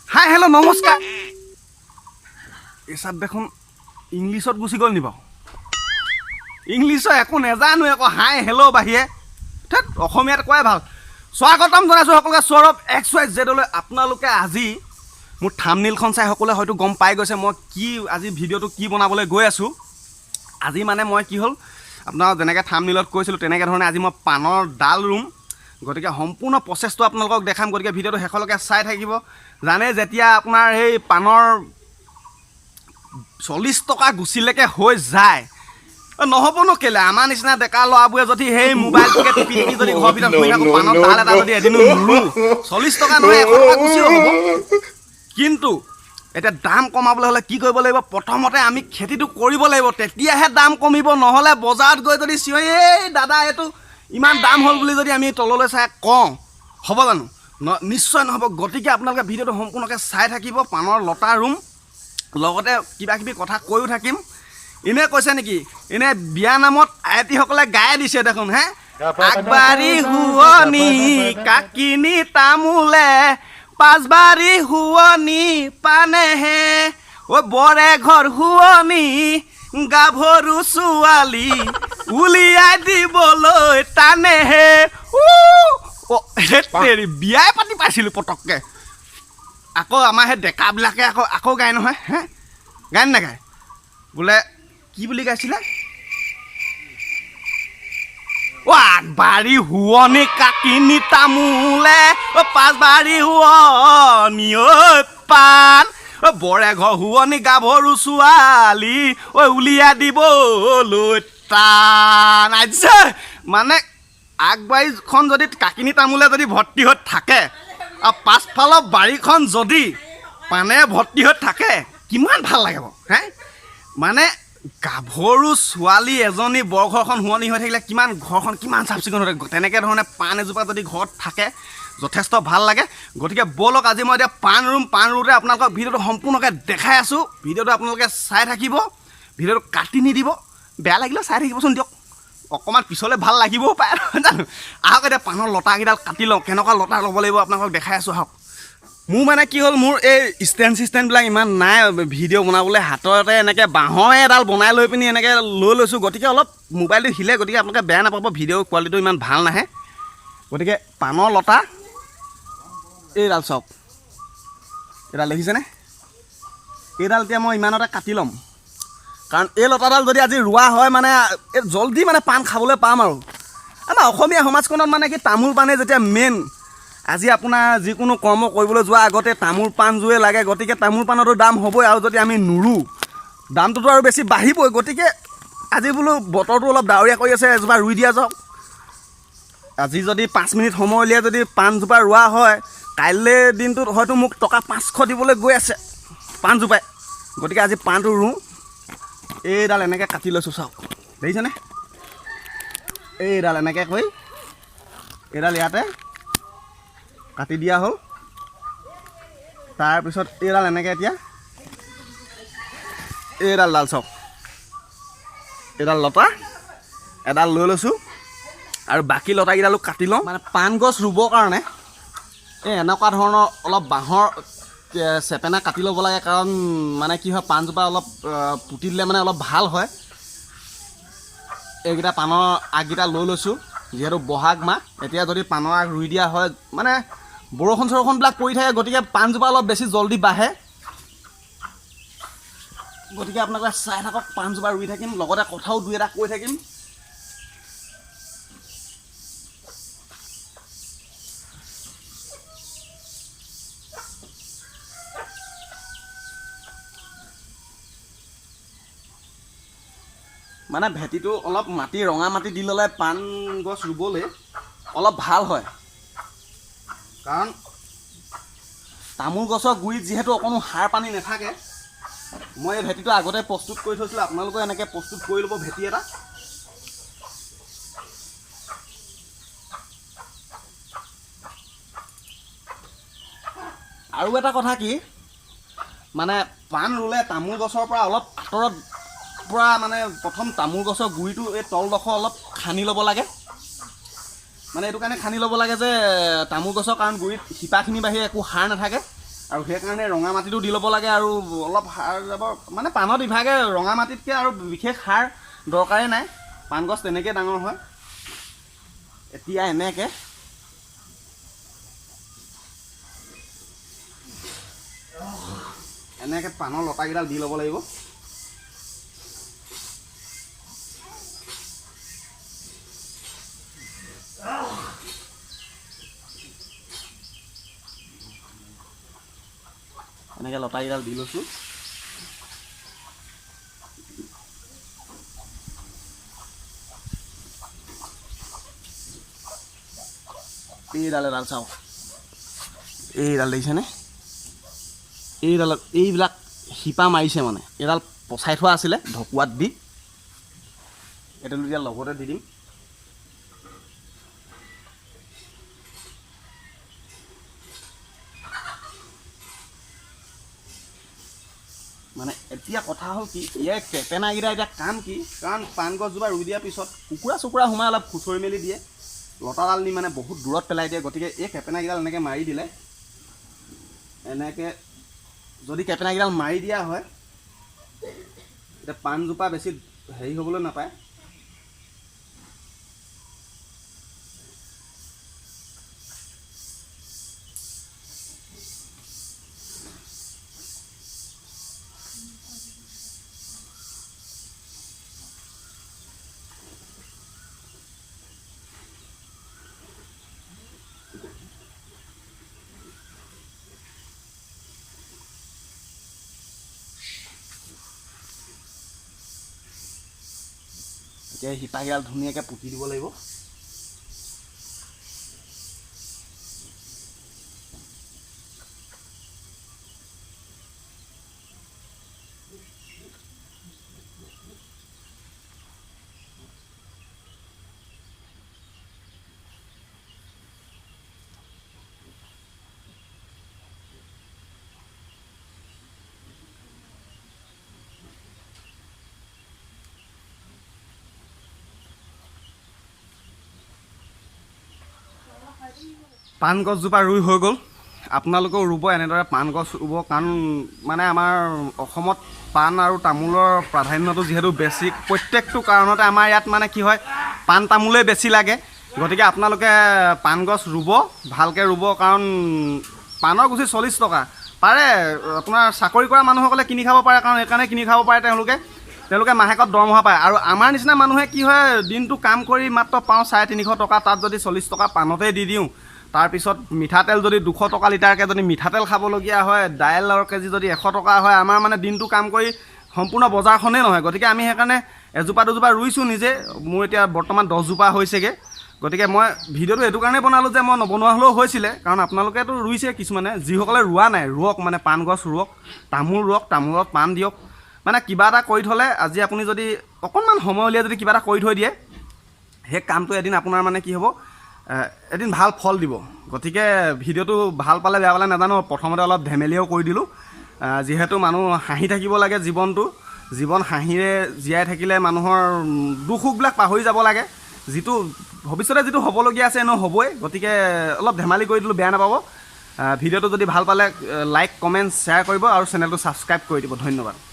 hi hello' নমস্কাৰ এচাত দেখোন ইংলিছত গুচি গ'ল নি বাৰু ইংলিছত একো নেজানো একো হাই হেল্ল' বাহিৰে ধেত অসমীয়াত কোৱাই ভাল স্বাগতম জনাইছোঁ সকলোকে সৌৰভ XYZ-লৈ আপোনালোকে আজি মোৰ থাম্বনেইলখন চাই সকলোৱে হয়তো গম পাই গৈছে মই কি আজি ভিডিঅ'টো কি বনাবলৈ গৈ আছোঁ আজি মানে মই কি হ'ল আপোনাক যেনেকৈ থাম্বনেইলত কৈছিলোঁ তেনেকৈ ধৰণে আজি মই পাণৰ ডাল ৰুম গতিকে সম্পূৰ্ণ প্ৰচেছটো আপোনালোকক দেখাম গতিকে ভিডিঅ'টো শেষলৈকে চাই থাকিব জানে যেতিয়া আপোনাৰ সেই পাণৰ 40 টকা গুচিলৈকে হৈ যায় নহ'বনো কেলে আমাৰ নিচিনা ডেকা ল'ৰাবোৰে যদি সেই মোবাইলটোকে টিপি টিপি যদি ঘৰৰ ভিতৰত শুই থাকোঁ পাণৰ ডাল এটা যদি এদিনো নোৰোঁ 40 টকা নহয় 100 টকা গুচিও হ'ব কিন্তু এতিয়া দাম কমাবলৈ হ'লে কি কৰিব লাগিব প্ৰথমতে আমি খেতিটো কৰিব লাগিব তেতিয়াহে দাম কমিব নহ'লে বজাৰত গৈ যদি চিঞৰি এই দাদা এইটো ইমান দাম হ'ল বুলি যদি আমি তললৈ চাই কওঁ হ'ব জানো নিশ্চয় নহ'ব গতিকে আপোনালোকে ভিডিঅ'টো সম্পূৰ্ণকৈ চাই থাকিব পাণৰ লতা ৰুম লগতে কিবা কিবি কথা কৈও থাকিম এনে কৈছে নেকি এনে বিয়া নামত আয়তীসকলে গাই দিছে দেখোন হে আগবাৰী শুৱনি কাকিনি তামোলে পাঁচবাৰী শুৱনি পানেহে ঐ বৰে ঘৰ শুৱনি গাভৰু ছোৱালী উলিয়াই দিবলৈ টানেহে বিয়াই পাতি পাইছিলোঁ পটককৈ আকৌ আমাৰ সেই ডেকাবিলাকে আকৌ গায় নহয় হে গায় নাগায় বোলে কি বুলি গাইছিলে আগবাৰী শুৱনি কাকিনি তামোলে পাঁচবাৰী শুৱনি ঐ পাণ বৰে ঘৰ শুৱনি গাভৰু ছোৱালী উলিয়াই দিবলৈ টান আহিছে মানে আগবাৰীখন যদি কাকিনি তামোলে যদি ভৰ্তি হৈ থাকে আৰু পাছফালৰ বাৰীখন যদি পানে ভৰ্তি হৈ থাকে কিমান ভাল লাগে বাৰু হে মানে গাভৰু ছোৱালী এজনী বৰঘৰখন শুৱনি হৈ থাকিলে কিমান ঘৰখন কিমান চাফ চিকুণ হৈ থাকে তেনেকৈ ধৰণে পাণ এজোপা যদি ঘৰত থাকে যথেষ্ট ভাল লাগে গতিকে ব'লক আজি মই এতিয়া পাণ ৰুওঁতে আপোনালোকক ভিডিঅ'টো সম্পূৰ্ণকৈ দেখাই আছোঁ ভিডিঅ'টো আপোনালোকে চাই থাকিব ভিডিঅ'টো কাটি নিদিব বেয়া লাগিলেও চাই থাকিবচোন দিয়ক অকণমান পিছলৈ ভাল লাগিবও পাৰে জানো আহক এতিয়া পাণৰ লতাকেইডাল কাটি লওঁ কেনেকুৱা লতা ল'ব লাগিব আপোনালোকক দেখাই আছোঁ আহক মোৰ মানে কি হ'ল মোৰ এই ষ্টেণ্ডবিলাক ইমান নাই ভিডিঅ' বনাবলৈ হাততে এনেকৈ বাঁহৰ এডাল বনাই লৈ পিনি এনেকৈ লৈ লৈছোঁ গতিকে অলপ মোবাইলটো হিলে গতিকে আপোনালোকে বেয়া নাপাব ভিডিঅ' কোৱালিটিটো ইমান ভাল নাহে গতিকে পাণৰ লতা এইডাল চাওক এইডাল দেখিছেনে এইডাল এতিয়া মই ইমানতে কাটি ল'ম কাৰণ এই লতাডাল যদি আজি ৰোৱা হয় মানে জলদি মানে পাণ খাবলৈ পাম আৰু আমাৰ অসমীয়া সমাজখনত মানে কি তামোল পাণে যেতিয়া মেইন আজি আপোনাৰ যিকোনো কৰ্ম কৰিবলৈ যোৱাৰ আগতে তামোল পাণযোৰে লাগে গতিকে তামোল পাণতো দাম হ'বই আৰু যদি আমি নুৰোঁ দামটোতো আৰু বেছি বাঢ়িবই গতিকে আজি বোলো বতৰটো অলপ ডাৱৰীয়া কৰি আছে এজোপা ৰুই দিয়া যাওক আজি যদি 5 মিনিট সময় উলিয়াই যদি পাণজোপা ৰোৱা হয় কাইলৈ দিনটোত হয়তো মোক টকা 500 দিবলৈ গৈ আছে পাণজোপাই গতিকে আজি পাণটো ৰুওঁ এইডাল এনেকৈ কাটি লৈছোঁ চাওক দেখিছেনে এইডাল এনেকৈ কৰি এইডাল ইয়াতে কাটি দিয়া হ'ল তাৰপিছত এইডাল এনেকৈ এতিয়া এইডাল চাওক এইডাল লতা এডাল লৈ লৈছোঁ আৰু বাকী লতাকেইডালো কাটি লওঁ মানে পাণ গছ ৰুবৰ কাৰণে এই এনেকুৱা ধৰণৰ অলপ বাঁহৰ চেপেনা কাটি ল'ব লাগে কাৰণ মানে কি হয় পাণজোপা অলপ পুতি দিলে মানে অলপ ভাল হয় এইকেইটা পাণৰ আগকেইটা লৈ লৈছোঁ যিহেতু বহাগ মাহ এতিয়া যদি পাণৰ আগ ৰুই দিয়া হয় মানে বৰষুণ চৰষুণবিলাক পৰি থাকে গতিকে পাণজোপা অলপ বেছি জল্দি বাঢ়ে গতিকে আপোনালোকে চাই থাকক পাণজোপা ৰুই থাকিম লগতে কথাও দুই এটা কৈ থাকিম মানে ভেটিটো অলপ মাটি ৰঙা মাটি দি ল'লে পাণ গছ ৰুবলৈ অলপ ভাল হয় কাৰণ তামোল গছৰ গুৰিত যিহেতু অকণো সাৰ পানী নাথাকে মই এই ভেটিটো আগতে প্ৰস্তুত কৰি থৈছিলোঁ আপোনালোকে এনেকৈ প্ৰস্তুত কৰি ল'ব ভেটি এটা আৰু এটা কথা কি মানে পাণ ৰুলে তামোল গছৰ পৰা অলপ আঁতৰত পৰা মানে প্ৰথম তামোল গছৰ গুৰিটো এই তলডোখৰ অলপ খান্দি ল'ব লাগে মানে এইটো কাৰণে খান্দি ল'ব লাগে যে তামোল গছৰ কাৰণ গুৰিত শিপাখিনি বাহিৰে একো সাৰ নাথাকে আৰু সেইকাৰণে ৰঙা মাটিটো দি ল'ব লাগে আৰু অলপ সাৰ যাব মানে পাণত ইভাগে ৰঙা মাটিতকৈ আৰু বিশেষ সাৰ দৰকাৰেই নাই পাণ গছ তেনেকৈ ডাঙৰ হয় এতিয়া এনেকৈ পাণৰ লতাকেইডাল দি ল'ব লাগিব এনেকৈ লতাকেইডাল দি লৈছোঁ এডাল চাওক এইডাল দেখিছেনে এইডালত এইবিলাক শিপা মাৰিছে মানে এইডাল পচাই থোৱা আছিলে ঢকুৱাত দি এইডাল এতিয়া লগতে দি দিম মানে এতিয়া কথা হ'ল কি ইয়াৰ কেপেনাকেইটা এতিয়া কাম কি কাৰণ পাণ গছজোপা ৰুই দিয়াৰ পিছত কুকুৰা চুকুৰা সোমাই অলপ খুচৰি মেলি দিয়ে লতাডাল নি মানে বহুত দূৰত পেলাই দিয়ে গতিকে এই কেপেনাকেইডাল এনেকৈ মাৰি দিলে এনেকৈ যদি কেপেনাকেইডাল মাৰি দিয়া হয় এতিয়া পাণজোপা বেছি হেৰি হ'বলৈ নাপায় এতিয়া শিপাকেইডাল ধুনীয়াকৈ পুতি দিব লাগিব পাণ গছজোপা ৰুই হৈ গ'ল আপোনালোকেও ৰুব এনেদৰে পাণ গছ ৰুব কাৰণ মানে আমাৰ অসমত পাণ আৰু তামোলৰ প্ৰাধান্যটো যিহেতু বেছি প্ৰত্যেকটো কাৰণতে আমাৰ ইয়াত মানে কি হয় পাণ তামোলেই বেছি লাগে গতিকে আপোনালোকে পাণ গছ ৰুব ভালকৈ ৰুব কাৰণ পাণৰ গুছি 40 টকা পাৰে আপোনাৰ চাকৰি কৰা মানুহসকলে কিনি খাব পাৰে কাৰণ সেইকাৰণে কিনি খাব পাৰে তেওঁলোকে মাহেকত দৰমহা পায় আৰু আমাৰ নিচিনা মানুহে কি হয় দিনটো কাম কৰি মাত্ৰ পাওঁ 350 টকা তাত যদি 40 টকা পাণতে দি দিওঁ তাৰপিছত মিঠাতেল যদি 200 টকা লিটাৰকৈ যদি মিঠাতেল খাবলগীয়া হয় দাইলৰ কেজি যদি 100 টকা হয় আমাৰ মানে দিনটো কাম কৰি সম্পূৰ্ণ বজাৰখনেই নহয় গতিকে আমি সেইকাৰণে এজোপা দুজোপা ৰুইছোঁ নিজে মোৰ এতিয়া বৰ্তমান 10 জোপা হৈছেগৈ গতিকে মই ভিডিঅ'টো এইটো কাৰণেই বনালোঁ যে মই নবনোৱা হ'লেও হৈছিলে কাৰণ আপোনালোকেতো ৰুইছে কিছুমানে যিসকলে ৰোৱা নাই ৰুৱক মানে পাণ গছ ৰুৱক তামোল ৰুৱক তামোলত পাণ দিয়ক মানে কিবা এটা কৰি থ'লে আজি আপুনি যদি অকণমান সময় উলিয়াই যদি কিবা এটা কৰি থৈ দিয়ে সেই কামটো এদিন আপোনাৰ মানে কি হ'ব এদিন ভাল ফল দিব গতিকে ভিডিঅ'টো ভাল পালে বেয়া পালে নাজানো প্ৰথমতে অলপ ধেমেলিও কৰি দিলোঁ যিহেতু মানুহ হাঁহি থাকিব লাগে জীৱন হাঁহিৰে জীয়াই থাকিলে মানুহৰ দুখ সুখবিলাক পাহৰি যাব লাগে যিটো ভৱিষ্যতে যিটো হ'বলগীয়া আছে এনেও হ'বই গতিকে অলপ ধেমালি কৰি দিলোঁ বেয়া নাপাব ভিডিঅ'টো যদি ভাল পালে লাইক কমেণ্ট শ্বেয়াৰ কৰিব আৰু চেনেলটো ছাবস্ক্ৰাইব কৰি দিব ধন্যবাদ